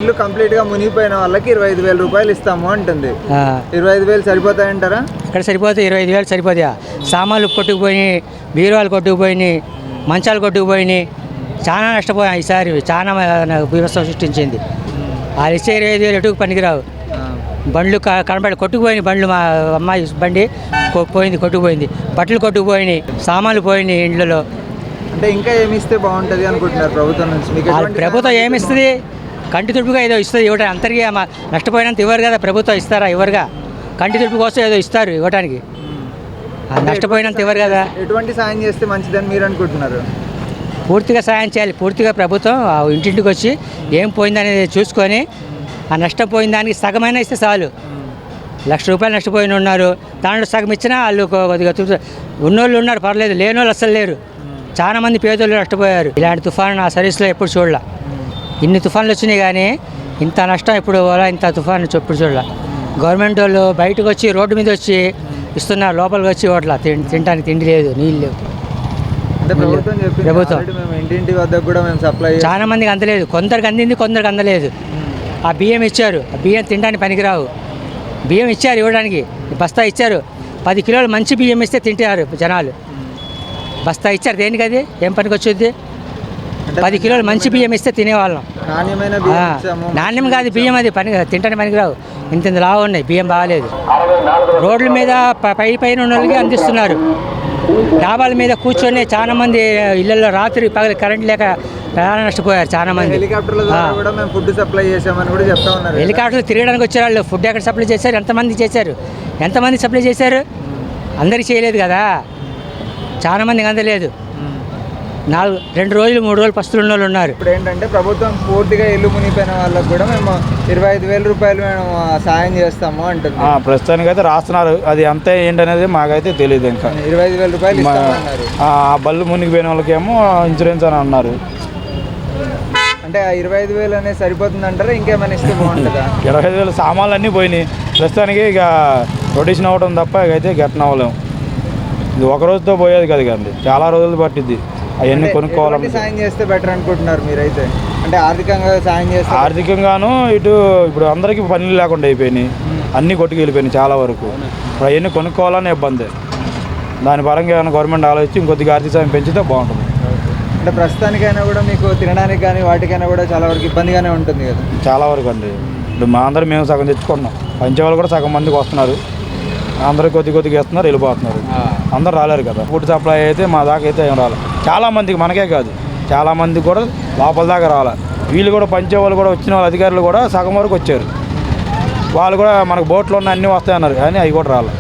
ఇల్లు కంప్లీట్ గా మునిగిపోయిన వాళ్ళకి 25,000 రూపాయలు ఇస్తాము అంటుంది. 25,000 సరిపోతాయంటారా? ఇక్కడ సరిపోతే 25,000 సరిపోతాయా? సామాన్లు కొట్టుకుపోయినాయి, బీరువాలు కొట్టుకుపోయినాయి, మంచాలు కొట్టుకుపోయినాయి, చాలా నష్టపోయాం. ఈసారి చాలా వ్యవస్థ సృష్టించింది. వాళ్ళు ఇచ్చే 25,000 ఎటుకు పనికిరావు. బండ్లు కనబడి కొట్టుకుపోయినాయి, బండ్లు మా అమ్మాయి బండి పోయింది, కొట్టుకుపోయింది, బట్టలు కొట్టుకుపోయినాయి, సామాన్లు పోయినాయి ఇండ్లలో. అంటే ఇంకా ఏమి ఇస్తే బాగుంటుంది అనుకుంటున్నారు ప్రభుత్వం నుంచి? ప్రభుత్వం ఏమిస్తుంది? కంటి తుడుపుగా ఏదో ఇస్తుంది ఇవ్వడానికి. అందరికీ నష్టపోయినంత ఇవ్వరు కదా, ప్రభుత్వం ఇస్తారా? ఇవ్వరుగా. కంటి తుడుపు కోసం ఏదో ఇస్తారు ఇవ్వడానికి, నష్టపోయినంత ఇవ్వరు కదా. ఎటువంటి సాయం చేస్తే మంచిదని మీరు అనుకుంటున్నారు? పూర్తిగా సాయం చేయాలి. పూర్తిగా ప్రభుత్వం ఇంటింటికి వచ్చి ఏం పోయిందనేది చూసుకొని ఆ నష్టపోయిన దానికి సగమైనా ఇస్తే చాలు. 1,00,000 రూపాయలు నష్టపోయిన ఉన్నారు, దాంట్లో సగం ఇచ్చినా వాళ్ళు కొద్దిగా ఉన్నోళ్ళు ఉన్నారు, పర్లేదు. లేని వాళ్ళు అస్సలు లేరు. చాలా మంది పేదోళ్ళు నష్టపోయారు. ఇలాంటి తుఫాను నా సర్వీస్లో ఎప్పుడు చూడాల. ఇన్ని తుఫాన్లు వచ్చినాయి కానీ ఇంత నష్టం ఎప్పుడు ఇంత తుఫాను ఎప్పుడు చూడాల. గవర్నమెంట్ వాళ్ళు బయటకు వచ్చి రోడ్డు మీద వచ్చి ఇస్తున్నారు, లోపలికి వచ్చి ఓట్ల తినడానికి తిండి లేదు, నీళ్ళు లేవు. ప్రభుత్వం ఇంటింటి వద్ద కూడా మేము సప్లై చాలా మందికి అందలేదు. కొందరికి అందింది, కొందరికి అందలేదు. ఆ బియ్యం ఇచ్చారు, ఆ బియ్యం తినడానికి పనికిరావు. బియ్యం ఇచ్చారు ఇవ్వడానికి, బస్తా ఇచ్చారు. 10 కిలోలు మంచి బియ్యం ఇస్తే తింటారు జనాలు. బస్తా ఇచ్చారు దేనికి? అది ఏం పనికి వచ్చేది? 10 కిలోలు మంచి బియ్యం ఇస్తే తినేవాళ్ళం. నాణ్యం కాదు బియ్యం, అది తింటానికి పనికిరావు. ఇంత లావు ఉన్నాయి, బియ్యం బాగాలేదు. రోడ్ల మీద పైన ఉన్న వాళ్ళకి అందిస్తున్నారు. డాబాల మీద కూర్చొని చాలా మంది ఇళ్లలో రాత్రి పగలు కరెంట్ లేక చాలా నష్టపోయారు చాలా మంది. హెలికాప్టర్లు తిరగడానికి వచ్చే వాళ్ళు ఫుడ్ ఎక్కడ సప్లై చేశారు? ఎంతమంది సప్లై చేశారు? అందరికీ చేయలేదు కదా, చాలా మందికి అందలేదు. 2 రోజులు 3 రోజులు పస్తులు ఉన్న వాళ్ళు ఉన్నారు. ఇప్పుడు ఏంటంటే ప్రభుత్వం పూర్తిగా ఇల్లు మునిగిపోయిన వాళ్ళకు కూడా మేము 25,000 రూపాయలు మేము సాయం చేస్తాము అంటుంది. ప్రస్తుతానికి అయితే రాస్తున్నారు, అది అంతే ఏంటనేది మాకైతే తెలియదు. ఇంకా 25,000 రూపాయలు ఆ బళ్ళు మునిగిపోయిన వాళ్ళకేమో ఇన్సూరెన్స్ అని అన్నారు. అంటే ఆ 25,000 అనేది సరిపోతుంది అంటారా? ఇంకేమైనా ఇస్తే బాగుంటుందా? 25,000 సామాన్లు అన్నీ పోయినాయి. ప్రస్తుతానికి ఇక రొటేషన్ అవ్వడం తప్ప ఇకైతే గెట్టన అవ్వలేము. ఇది ఒక రోజుతో పోయేది కదా కండి, చాలా రోజులు పట్టిద్ది అవన్నీ కొనుక్కోవాలి. సాయం చేస్తే బెటర్ అనుకుంటున్నారు మీరైతే? అంటే ఆర్థికంగా సాయం చేస్తే? ఆర్థికంగాను ఇప్పుడు అందరికీ పనులు లేకుండా అయిపోయినాయి, అన్నీ కొట్టుకు వెళ్ళిపోయినాయి చాలా వరకు. ఇప్పుడు అవన్నీ కొనుక్కోవాలని ఇబ్బంది. దాని పరంగా ఏమైనా గవర్నమెంట్ ఆలోచించి ఇంకొద్దిగా ఆర్థిక సాయం పెంచితే బాగుంటుంది. అంటే ప్రస్తుతానికైనా కూడా మీకు తినడానికి కానీ వాటికైనా కూడా చాలా వరకు ఇబ్బందిగానే ఉంటుంది కదా? చాలా వరకు అండి. ఇప్పుడు మా అందరూ మేము సగం తెచ్చుకుంటున్నాం, పంచేవాళ్ళు కూడా సగం మందికి వస్తున్నారు, అందరూ కొద్దిగా ఇస్తున్నారు, వెళ్ళిపోతున్నారు. అందరూ రాలేరు కదా. ఫుడ్ సప్లై అయితే మా దాకా అయితే ఏం రాలేదు. చాలామందికి, మనకే కాదు చాలామందికి కూడా లోపల దాకా రాలే. వీళ్ళు కూడా పంచేవాళ్ళు కూడా వచ్చిన వాళ్ళ అధికారులు కూడా సగం వరకు వచ్చారు. వాళ్ళు కూడా మనకు బోట్లు ఉన్న అన్నీ వస్తాయన్నారు కానీ అవి కూడా రాలే.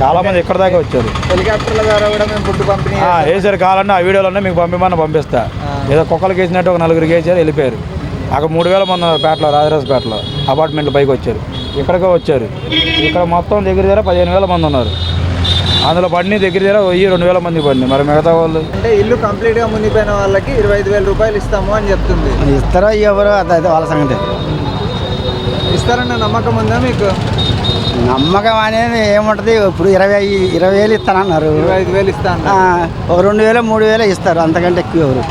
చాలామంది ఇక్కడ దాకా వచ్చారు. హెలికాప్టర్ల ద్వారా కూడా మేము ఫుడ్ పంపిణీ వేసారు. కావాలన్నా ఆ వీడియోలన్నీ మీకు పంపిస్తా. ఏదో కుక్కలకి వేసినట్టు ఒక 4 వేసారు, వెళ్ళిపోయారు. అక్కడ 3,000 మంది ఉన్నారు పేటలో, రాజరాజపేటలో అపార్ట్మెంట్ల పైకి వచ్చారు. ఇక్కడికే వచ్చారు. ఇక్కడ మొత్తం దగ్గర 15,000 మంది ఉన్నారు. అందులో పడిని దగ్గర 1,000-2,000 మంది పడినాయి. మరి మిగతా వాళ్ళు అంటే ఇల్లు కంప్లీట్గా మునిగిపోయిన వాళ్ళకి 25,000 రూపాయలు ఇస్తాము అని చెప్తుంది. ఇస్తారో ఎవరో అదైతే వాళ్ళ సంగతి. ఇస్తారన్న నమ్మకం ఉందా మీకు? నమ్మకం అనేది ఏముంటుంది? ఇప్పుడు 20,000 ఇస్తానన్నారు. 25,000 ఇస్తాను, ఒక 2,000-3,000 ఇస్తారు, అంతకంటే ఎక్కువ ఎవరు.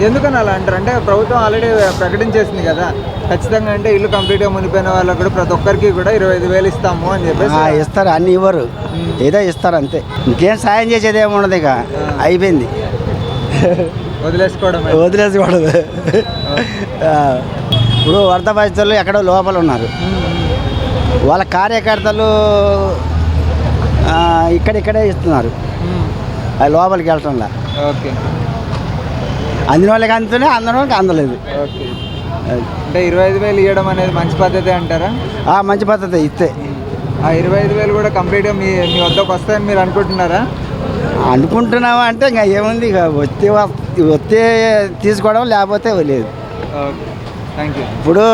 ఎందుకని అలా అంటారు? అంటే ప్రభుత్వం ఆల్రెడీ ప్రకటించేసింది కదా ఖచ్చితంగా. అంటే ఇల్లు కంప్లీట్గా మునిగిపోయిన వాళ్ళకు కూడా ప్రతి ఒక్కరికి కూడా 25,000 ఇస్తాము అని చెప్పేసి ఇస్తారు. అన్ని ఇవ్వరు, ఏదో ఇస్తారు అంతే. ఇంకేం సాయం చేసేది ఏముండదు, ఇక అయిపోయింది. వదిలేసుకోవడం. ఇప్పుడు వరద బాధితులు ఎక్కడో లోపల ఉన్నారు, వాళ్ళ కార్యకర్తలు ఇక్కడిక్కడే ఇస్తున్నారు, అది లోపలికి వెళ్ళటంలా. ఓకే, అందిన వాళ్ళకి అందుతూనే అందన వాళ్ళకి అందలేదు. ఓకే, అంటే 25,000 ఇవ్వడం అనేది మంచి పద్ధతి అంటారా? మంచి పద్ధతి. ఇస్తే ఆ 25,000 కూడా కంప్లీట్గా మీ వద్దకు వస్తాయని మీరు అనుకుంటున్నారా? అనుకుంటున్నావా అంటే ఇంకా ఏముంది, ఇక వస్తే తీసుకోవడం, లేకపోతే లేదు. Okay, thank you. ఇప్పుడు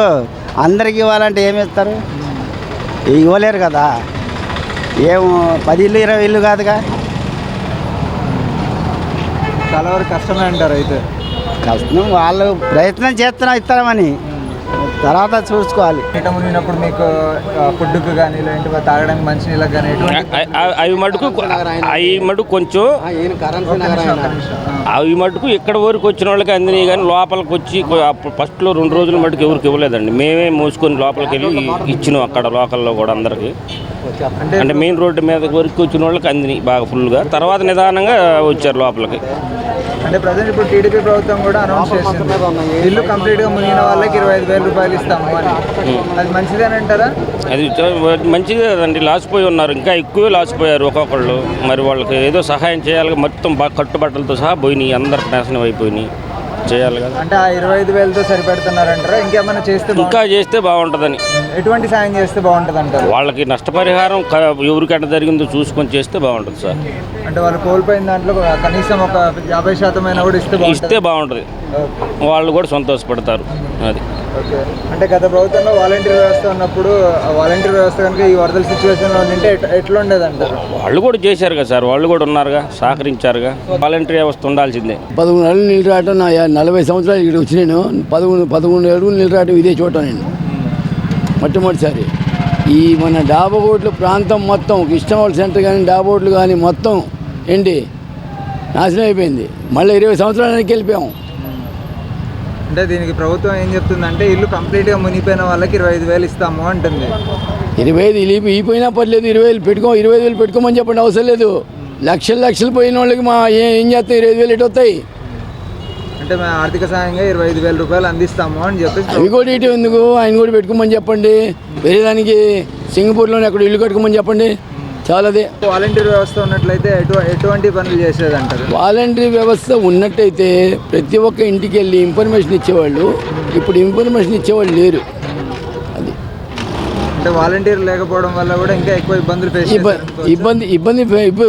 అందరికి ఇవ్వాలంటే ఏమి ఇస్తారు? ఇవ్వలేరు కదా. 10 ఇల్లు 20 ఇల్లు కాదుగా, చాలా వరకు కష్టమే అంటారు. అయితే కష్టం, వాళ్ళు ప్రయత్నం చేస్తున్నా ఇస్తామని తర్వాత చూసుకోవాలి. ఇట మునిగినప్పుడు మీకు ఫుడ్కి కానీ లేదంటే తాగడానికి మంచి నీళ్ళకి కానీ అవి మటుకు కొంచెం అవి మటుకు ఇక్కడ వరకు వచ్చిన వాళ్ళకి అందినాయి, కానీ లోపలికి వచ్చి ఫస్ట్లో 2 రోజుల మటుకు ఎవరికి ఇవ్వలేదండి. మేమే మోసుకొని లోపలికి వెళ్ళి ఇచ్చినాం అక్కడ లోకల్లో కూడా అందరికి. అంటే మెయిన్ రోడ్డు మీద వరకు వచ్చిన వాళ్ళకి అందినాయి బాగా ఫుల్గా. తర్వాత నిదానంగా వచ్చారు లోపలికి. అంటే ప్రజెంట్ ఇప్పుడు టీడీపీ ప్రభుత్వం కూడా అనౌన్స్ చేసింది ఇల్లు కంప్లీట్గా మునిగిన వాళ్ళకి 25,000 రూపాయలు ఇస్తాము అని. అది మంచిదేనంటారా? అది మంచిదే కదండి. లాసిపోయి ఉన్నారు, ఇంకా ఎక్కువే లాసిపోయారు ఒక్కొక్కళ్ళు. మరి వాళ్ళకి ఏదో సహాయం చేయాలి. మొత్తం బాగా కట్టుబట్టలతో సహా పోయినాయి, అందరికి నాశనం అయిపోయినాయి. చేయాలి కదా. అంటే ఆ 25,000తో సరిపెడుతున్నారంటారా? ఇంకేమైనా చేస్తే ఇంకా చేస్తే బాగుంటుందని. ఎటువంటి సాయం చేస్తే బాగుంటుంది అంటారు? వాళ్ళకి నష్టపరిహారం ఎవరికైనా జరిగిందో చూసుకొని చేస్తే బాగుంటుంది సార్. అంటే వాళ్ళు కోల్పోయిన దాంట్లో కనీసం ఒక 50% అయినా కూడా ఇస్తే బాగుంటుంది. వాళ్ళు కూడా సంతోషపడతారు. అది ఓకే. అంటే గత ప్రభుత్వంలో వాలంటీర్ వ్యవస్థ ఉన్నప్పుడు వాలంటీర్ వ్యవస్థ కనుక ఈ వరదల సిచ్యువేషన్లో ఉంటే ఎట్లా ఉండేది అంటారు? వాళ్ళు కూడా చేశారు కదా సార్, వాళ్ళు కూడా ఉన్నారుగా, సహకరించారుగా. వాలంటీర్ వ్యవస్థ ఉండాల్సిందే. 11 ఏళ్ళు నీళ్ళు రావటం, నా 40 సంవత్సరాలు ఇక్కడ వచ్చి నేను 11 అడుగులు నీళ్ళు రావటం ఇదే చూడటం నేను మొట్టమొదటిసారి. ఈ మన డాబాగోట్ల ప్రాంతం మొత్తం కృష్ణవాళ్ళ సెంటర్ కానీ డాబాగోట్లు కానీ మొత్తం ఏంటి నాశనం అయిపోయింది. మళ్ళీ 20 సంవత్సరాలకి వెళ్ళిపోయాము. అంటే దీనికి ప్రభుత్వం ఏం చెప్తుందంటే ఇల్లు కంప్లీట్గా మునిగిపోయిన వాళ్ళకి 25,000 ఇస్తాము అంటుంది. 25 ఇపోయినా పర్లేదు, 25,000 పెట్టుకోమని చెప్పండి, అవసరం లేదు. లక్షలు పోయిన వాళ్ళకి ఏం చేస్తాం? 25,000 ఎటు వస్తాయి? అంటే మేము ఆర్థిక సాయంగా 25,000 రూపాయలు అందిస్తాము అని చెప్పేసి అవి కూడా ఇటు ఎందుకు, ఆయన కూడా పెట్టుకోమని చెప్పండి. వేరే దానికి సింగపూర్లోనే అక్కడ ఇల్లు కట్టుకోమని చెప్పండి, చాలాదే. వాలంటీర్ వ్యవస్థ ఉన్నట్లయితే ఎటువంటి పనులు చేసేది అంటారు? వాలంటరీ వ్యవస్థ ఉన్నట్టయితే ప్రతి ఒక్క ఇంటికి వెళ్ళి ఇన్ఫర్మేషన్ ఇచ్చేవాళ్ళు. ఇప్పుడు ఇన్ఫర్మేషన్ ఇచ్చేవాళ్ళు లేరు. అది అంటే వాలంటీర్ లేకపోవడం వల్ల కూడా ఇంకా ఎక్కువ ఇబ్బందులు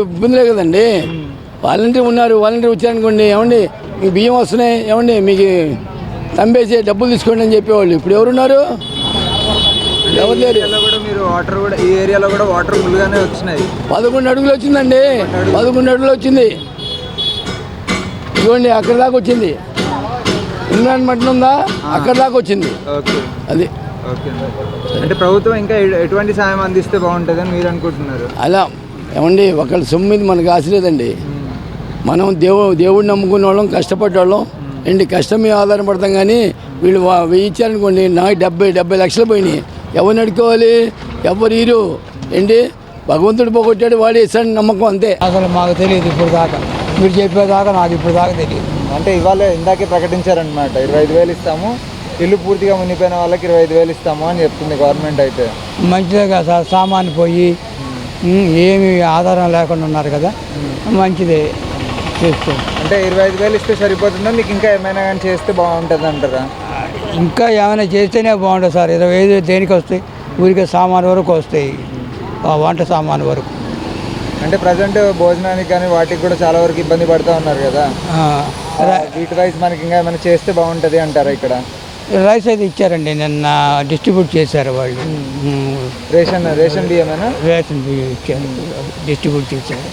ఇబ్బందులే కదండి. వాలంటీర్ ఉన్నారు, వాలంటీర్ వచ్చారనుకోండి, ఏమండి మీకు బియ్యం వస్తున్నాయి, ఏమండి మీకు తంబేసి డబ్బులు తీసుకోండి అని చెప్పేవాళ్ళు. ఇప్పుడు ఎవరున్నారు? ఎవరు లేరు. మీరు వాటర్ కూడా ఈ ఏరియాలో కూడా వాటర్ ఫుల్గానే వచ్చినాయి. 11 అడుగులు వచ్చిందండి, 11 అడుగులు వచ్చింది. ఇదిగోండి అక్కడ దాకా వచ్చింది. ఇమ్రాన్ మటన్ ఉందా, అక్కడ దాకా వచ్చింది. ఓకే, అది ఓకే. అంటే ప్రభుత్వం ఇంకా ఎటువంటి సాయం అందిస్తే బాగుంటుందని మీరు అనుకుంటున్నారు? అలా ఏమండి, ఒకళ్ళ సొమ్ము మీద మనకు ఆశ లేదండి. మనం దేవుడిని నమ్ముకునే వాళ్ళం, కష్టపడ్డవాళ్ళం ఏంటి, కష్టం మీద ఆధారపడతాం. కానీ వీళ్ళు 1000 ఇచ్చారనుకోండి, నాకు 70 లక్షలు పోయినాయి. ఎవరిని అడుకోవాలి? ఎవరు హీరో ఏంటి? భగవంతుడు పోగొట్టాడు, వాడు ఇస్తాడు నమ్మకం, అంతే. అసలు మాకు తెలియదు ఇప్పుడు దాకా, మీరు చెప్పేదాకా నాకు ఇప్పుడు దాకా తెలియదు. అంటే ఇవాళ ఇందాకే ప్రకటించారనమాట 25,000 ఇస్తాము, ఇల్లు పూర్తిగా మునిగిపోయిన వాళ్ళకి 25,000 ఇస్తాము అని చెప్తుంది గవర్నమెంట్. అయితే మంచిదే కదా సార్, సామాను పోయి ఏమి ఆధారం లేకుండా ఉన్నారు కదా, మంచిదే చేస్తే. అంటే 25,000 ఇస్తే సరిపోతుందా? మీకు ఇంకా ఏమైనా కానీ చేస్తే బాగుంటుంది అంటారా? ఇంకా ఏమైనా చేస్తేనే బాగుంటుంది సార్. 25,000 దేనికి వస్తాయి? ఊరికే సామాను వరకు వస్తాయి, వంట సామాను వరకు. అంటే ప్రజెంట్ భోజనానికి కానీ వాటికి కూడా చాలా వరకు ఇబ్బంది పడుతూ ఉన్నారు కదా, వీటి వైజ్ మనకి ఇంకా ఏమైనా చేస్తే బాగుంటుంది అంటారా? ఇక్కడ రైస్ అయితే ఇచ్చారండి, నిన్న డిస్ట్రిబ్యూట్ చేశారు వాళ్ళు. రేషన్ బియ్యమేనా? రేషన్ బియ్యం ఇచ్చారు, డిస్ట్రిబ్యూట్ చేశారు.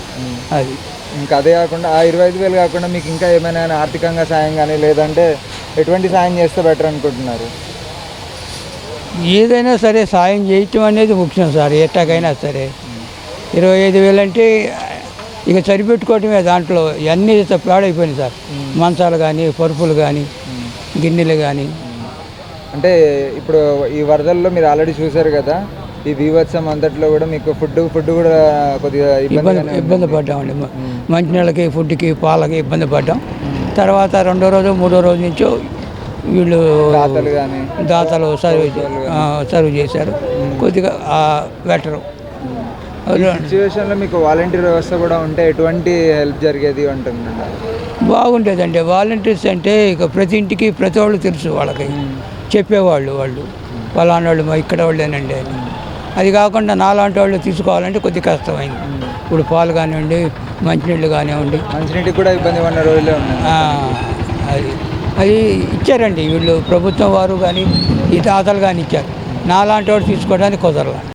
అది ఇంకా అదే కాకుండా ఆ 25,000 కాకుండా మీకు ఇంకా ఏమైనా ఆర్థికంగా సాయం కానీ లేదంటే ఎటువంటి సాయం చేస్తే బెటర్ అనుకుంటున్నారు? ఏదైనా సరే సాయం చేయటం అనేది ముఖ్యం సార్, ఎట్టాకైనా సరే. 25,000 అంటే ఇక సరిపెట్టుకోవటమే. దాంట్లో అన్నీ పాడైపోయినాయి సార్, మంచాలు కానీ, పరుపులు కానీ, గిన్నెలు కానీ. అంటే ఇప్పుడు ఈ వరదల్లో మీరు ఆల్రెడీ చూసారు కదా, ఈ బీభత్సం అంతట్లో కూడా మీకు ఫుడ్ కూడా కొద్దిగా ఇబ్బంది పడ్డామండి. మంచినీళ్ళకి, ఫుడ్కి, పాలకి ఇబ్బంది పడ్డాం. తర్వాత 2వ రోజు 3వ రోజు నుంచో వీళ్ళు దాతలు సర్వ్ చేశారు, కొద్దిగా బెటరు. సిచ్యువేషన్లో మీకు వాలంటీర్ వ్యవస్థ కూడా ఉంటే ఎటువంటి హెల్ప్ జరిగేది అంటున్నాను? బాగుండేదండి. వాలంటీర్స్ అంటే ఇక ప్రతి ఇంటికి ప్రతి వాళ్ళు తెలుసు, వాళ్ళకి చెప్పేవాళ్ళు, వాళ్ళు పలానా వాళ్ళు మా ఇక్కడ వాళ్ళేనండి అని. అది కాకుండా నాలాంటి వాళ్ళు తీసుకోవాలంటే కొద్దిగా కష్టమైంది. ఇప్పుడు పాలు కానివ్వండి, మంచినీళ్ళు కానివ్వండి, మంచినీటికి కూడా ఇబ్బంది పడిన రోజులే ఉన్నాయి. అది ఇచ్చారండి వీళ్ళు, ప్రభుత్వం వారు కానీ ఈ తాతలు కానీ ఇచ్చారు. నాలాంటి వాడు తీసుకోవడానికి కుదరదు.